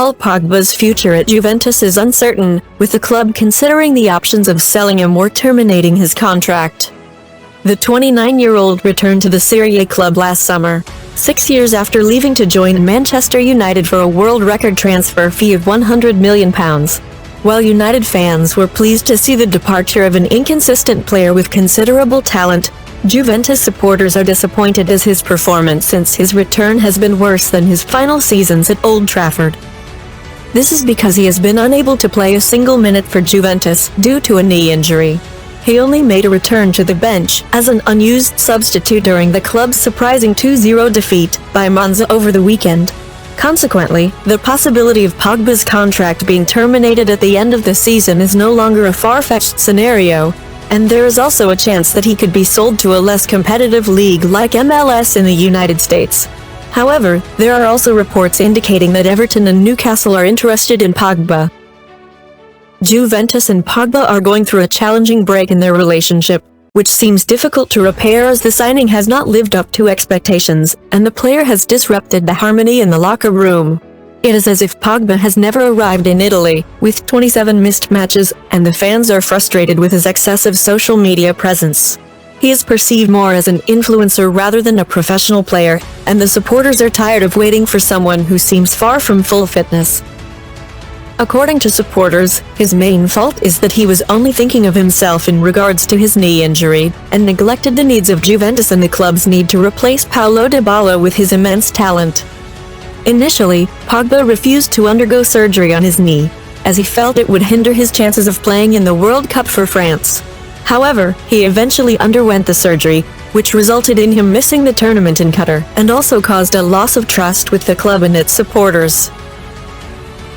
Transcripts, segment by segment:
Paul Pogba's future at Juventus is uncertain, with the club considering the options of selling him or terminating his contract. The 29-year-old returned to the Serie A club last summer, 6 years after leaving to join Manchester United for a world record transfer fee of £100 million. While United fans were pleased to see the departure of an inconsistent player with considerable talent, Juventus supporters are disappointed as his performance since his return has been worse than his final seasons at Old Trafford. This is because he has been unable to play a single minute for Juventus due to a knee injury. He only made a return to the bench as an unused substitute during the club's surprising 2-0 defeat by Monza over the weekend. Consequently, the possibility of Pogba's contract being terminated at the end of the season is no longer a far-fetched scenario, and there is also a chance that he could be sold to a less competitive league like MLS in the United States. However, there are also reports indicating that Everton and Newcastle are interested in Pogba. Juventus and Pogba are going through a challenging break in their relationship, which seems difficult to repair as the signing has not lived up to expectations, and the player has disrupted the harmony in the locker room. It is as if Pogba has never arrived in Italy, with 27 missed matches, and the fans are frustrated with his excessive social media presence. He is perceived more as an influencer rather than a professional player, and the supporters are tired of waiting for someone who seems far from full fitness. According to supporters, his main fault is that he was only thinking of himself in regards to his knee injury, and neglected the needs of Juventus and the club's need to replace Paulo Dybala with his immense talent. Initially, Pogba refused to undergo surgery on his knee, as he felt it would hinder his chances of playing in the World Cup for France. However, he eventually underwent the surgery, which resulted in him missing the tournament in Qatar, and also caused a loss of trust with the club and its supporters.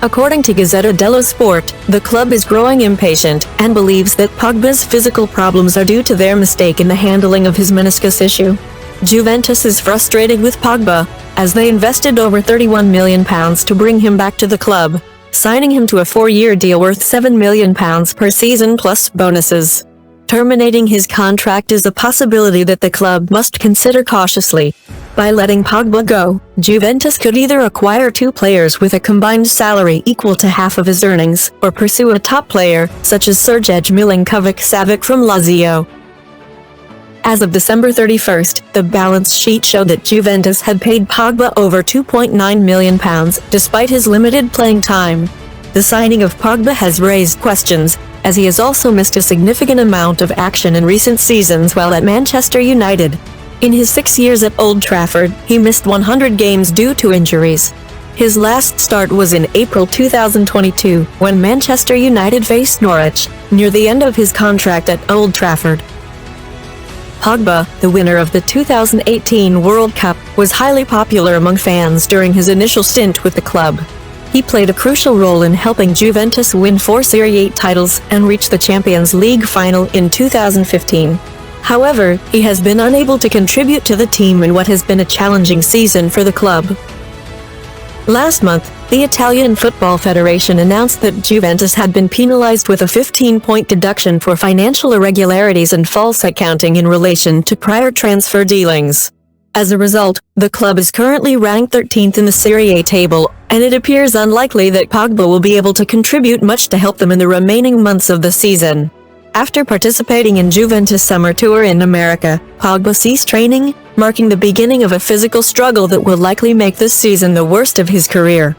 According to Gazzetta dello Sport, the club is growing impatient and believes that Pogba's physical problems are due to their mistake in the handling of his meniscus issue. Juventus is frustrated with Pogba, as they invested over £31 million to bring him back to the club, signing him to a 4-year deal worth £7 million per season plus bonuses. Terminating his contract is a possibility that the club must consider cautiously. By letting Pogba go, Juventus could either acquire 2 players with a combined salary equal to half of his earnings, or pursue a top player, such as Sergej Milinkovic-Savic from Lazio. As of December 31st, the balance sheet showed that Juventus had paid Pogba over £2.9 million, despite his limited playing time. The signing of Pogba has raised questions, as he has also missed a significant amount of action in recent seasons while at Manchester United. In his 6 years at Old Trafford, he missed 100 games due to injuries. His last start was in April 2022, when Manchester United faced Norwich, near the end of his contract at Old Trafford. Pogba, the winner of the 2018 World Cup, was highly popular among fans during his initial stint with the club. He played a crucial role in helping Juventus win 4 Serie A titles and reach the Champions League final in 2015. However, he has been unable to contribute to the team in what has been a challenging season for the club. Last month, the Italian Football Federation announced that Juventus had been penalized with a 15-point deduction for financial irregularities and false accounting in relation to prior transfer dealings. As a result, the club is currently ranked 13th in the Serie A table, and it appears unlikely that Pogba will be able to contribute much to help them in the remaining months of the season. After participating in Juventus' summer tour in America, Pogba ceased training, marking the beginning of a physical struggle that will likely make this season the worst of his career.